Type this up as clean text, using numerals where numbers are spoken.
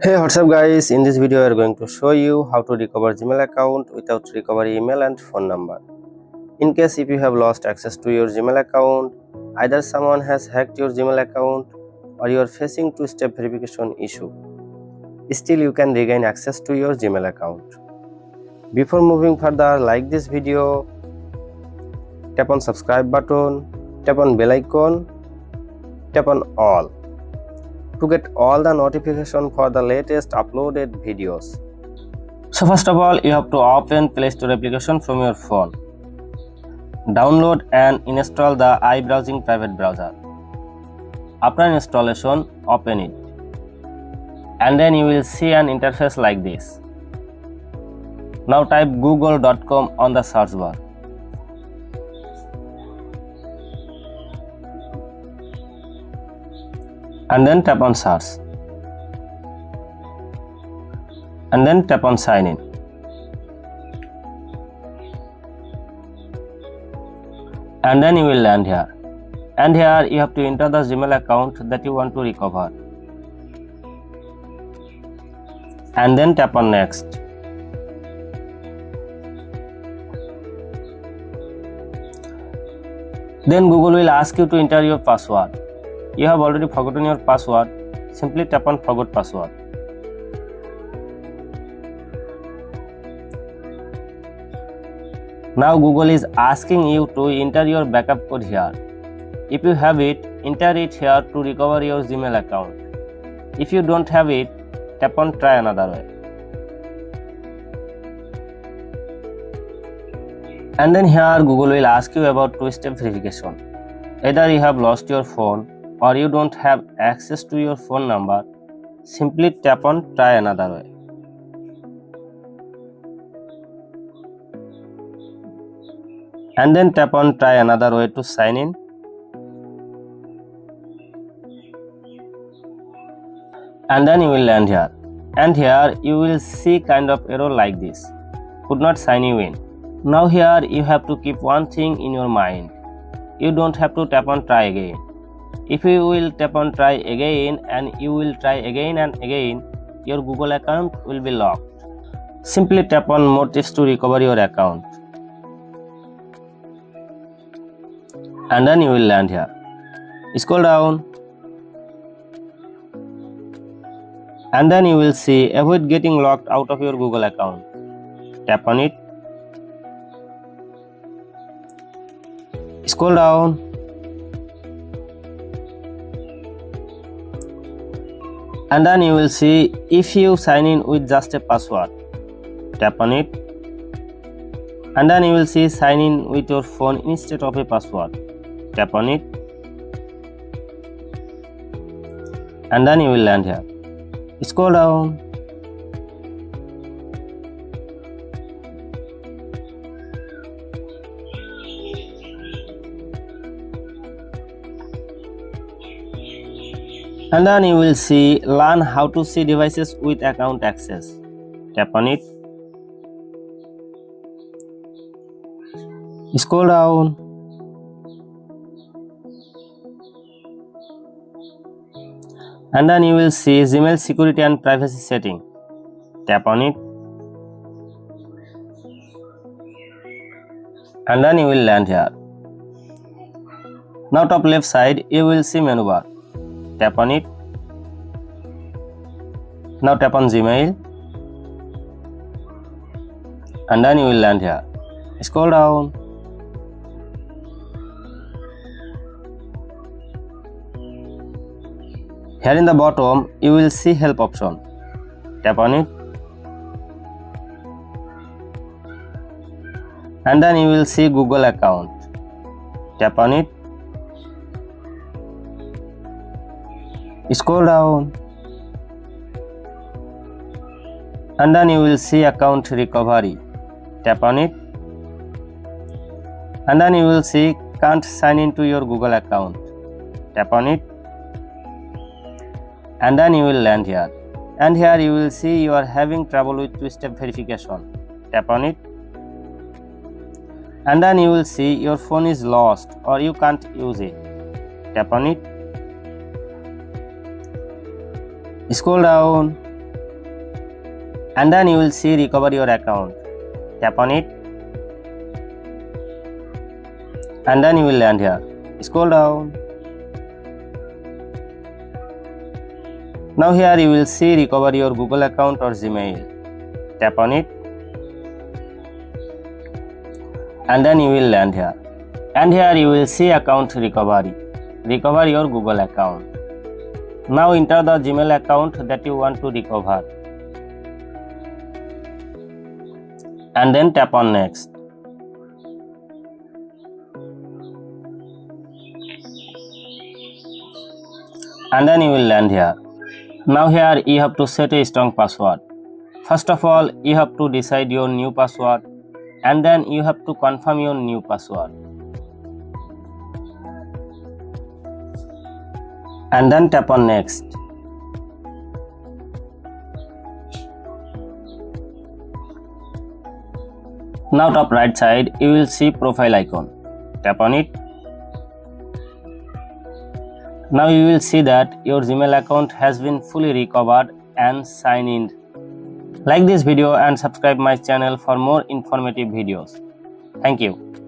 Hey, what's up guys? In this video we are going to show you how to recover Gmail account without recovery email and phone number. In case if you have lost access to your Gmail account, either someone has hacked your Gmail account or you are facing two-step verification issue, still you can regain access to your Gmail account. Before moving further, like this video, tap on subscribe button, tap on bell icon, tap on all to get all the notification for the latest uploaded videos. So first of all, you have to open Play Store application from your phone. Download and install the iBrowsing private browser. After installation, open it. And then you will see an interface like this. Now type google.com on the search bar. And then tap on search. And then tap on sign in. And then you will land here. And here you have to enter the Gmail account that you want to recover. And then tap on next. Then Google will ask you to enter your password. You have already forgotten your password, simply tap on forgot password. Now Google is asking you to enter your backup code here. If you have it, enter it here to recover your Gmail account. If you don't have it, tap on try another way. And then here Google will ask you about two-step verification. Either you have lost your phone or you don't have access to your phone number, simply tap on try another way. And then tap on try another way to sign in. And then you will land here. And here you will see kind of error like this. Could not sign you in. Now here you have to keep one thing in your mind. You don't have to tap on try again. If you will tap on try again and you will try again and again, your Google account will be locked. Simply tap on more tips to recover your account. And then you will land here. Scroll down. And then you will see avoid getting locked out of your Google account. Tap on it. Scroll down. And then you will see if you sign in with just a password. Tap on it. And then you will see sign in with your phone instead of a password. Tap on it. And then you will land here. Scroll down. And then you will see learn how to see devices with account access. Tap on it. Scroll down. And then you will see Gmail security and privacy setting. Tap on it. And then you will land here. Now top left side you will see menu bar. Tap on it. Now tap on Gmail. And then you will land here. Scroll down. Here in the bottom you will see help option. Tap on it. And then you will see Google account. Tap on it. Scroll down. And then you will see account recovery. Tap on it. And then you will see can't sign into your Google account. Tap on it. And then you will land here. And here you will see you are having trouble with two-step verification. Tap on it. And then you will see your phone is lost or you can't use it. Tap on it. Scroll down. and then you will see recover your account. Tap on it and then you will land here. Scroll down. Now here you will see recover your Google account or Gmail. Tap on it and then you will land here. And here you will see account recovery. Recover your Google account. Now enter the Gmail account that you want to recover. And then tap on next. And then you will land here. Now here you have to set a strong password. First of all, you have to decide your new password and then you have to confirm your new password. And then tap on next. Now top right side you will see profile icon. Tap on it. Now you will see that your Gmail account has been fully recovered and signed in. Like this video and subscribe my channel for more informative videos. Thank you.